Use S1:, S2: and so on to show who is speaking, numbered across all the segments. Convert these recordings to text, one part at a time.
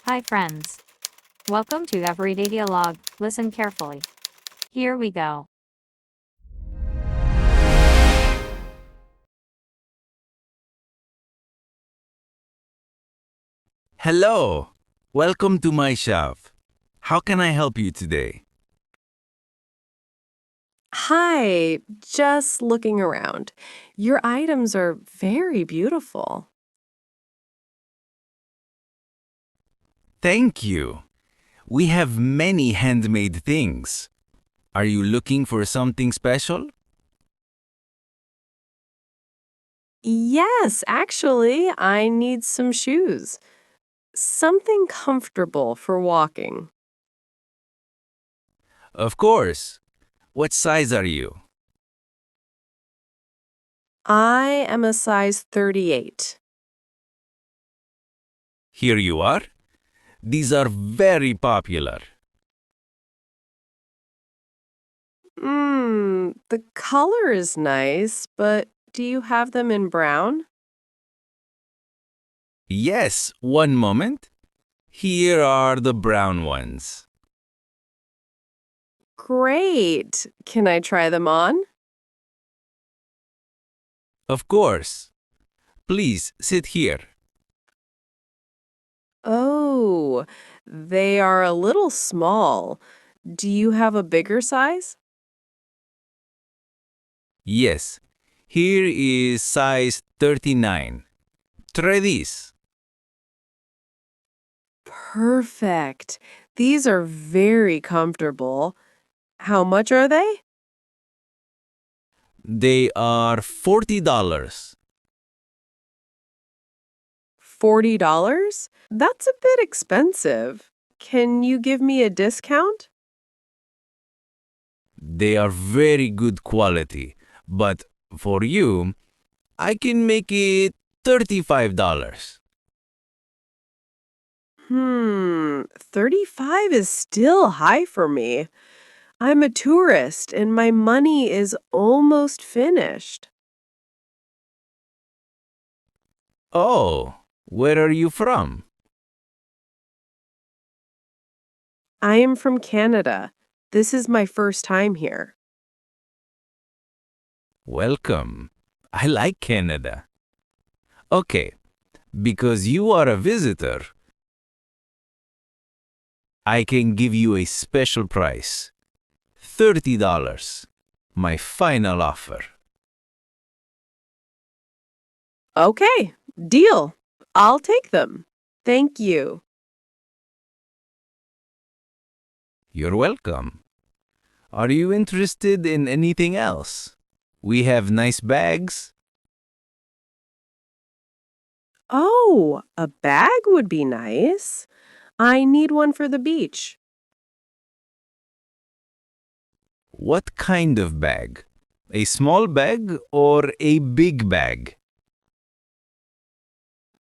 S1: Hi, friends. Welcome to Everyday Dialogue. Listen carefully. Here we go.
S2: Hello! Welcome to my shop. How can I help you today?
S3: Hi, just looking around. Your items are very beautiful.
S2: Thank you. We have many handmade things. Are you looking for something special?
S3: Yes, actually, I need some shoes. Something comfortable for walking.
S2: Of course. What size are you?
S3: I am a size 38.
S2: Here you are. These are very popular.
S3: The color is nice, but do you have them in brown?
S2: Yes, one moment. Here are the brown ones.
S3: Great. Can I try them on?
S2: Of course. Please sit here.
S3: Oh, they are a little small. Do you have a bigger size?
S2: Yes, here is size 39. Try this.
S3: Perfect. These are very comfortable. How much are they?
S2: They are $40.
S3: $40? That's a bit expensive. Can you give me a discount?
S2: They are very good quality, but for you, I can make it $35.
S3: 35 is still high for me. I'm a tourist and my money is almost finished.
S2: Oh, where are you from?
S3: I am from Canada. This is my first time here.
S2: Welcome. I like Canada. Okay, because you are a visitor, I can give you a special price. $30. My final offer.
S3: Okay, deal. I'll take them. Thank you.
S2: You're welcome. Are you interested in anything else? We have nice bags.
S3: Oh, a bag would be nice. I need one for the beach.
S2: What kind of bag? A small bag or a big bag?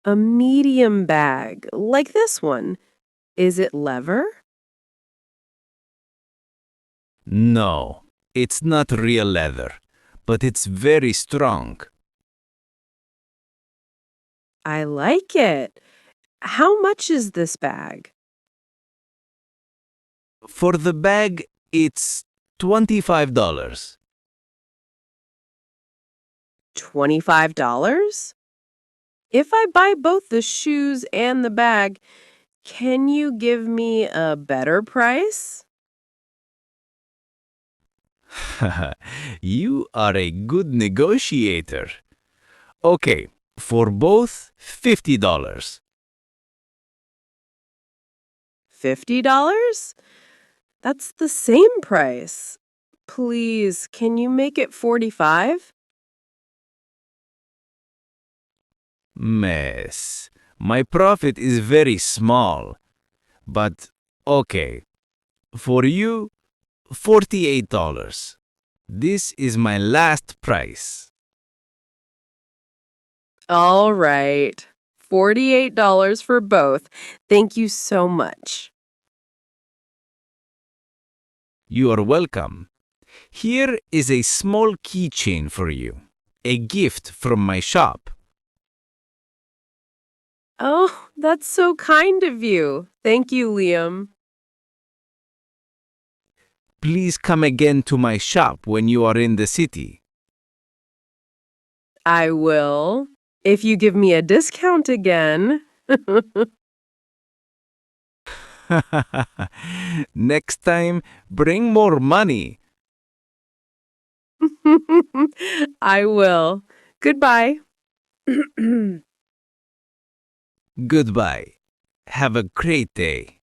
S3: A medium bag, like this one. Is it leather?
S2: No, it's not real leather, but it's very strong.
S3: I like it. How much is this bag?
S2: For the bag, it's $25.
S3: $25? If I buy both the shoes and the bag, can you give me a better price?
S2: You are a good negotiator. Okay, for both, $50.
S3: $50? That's the same price. Please, can you make it 45?
S2: Miss, my profit is very small, but okay, for you, $48. This is my last price.
S3: All right. $48 for both. Thank you so much.
S2: You are welcome. Here is a small keychain for you, a gift from my shop.
S3: Oh, that's so kind of you. Thank you, Liam.
S2: Please come again to my shop when you are in the city.
S3: I will. If you give me a discount again.
S2: Next time, bring more money.
S3: I will. Goodbye.
S2: Goodbye. Have a great day.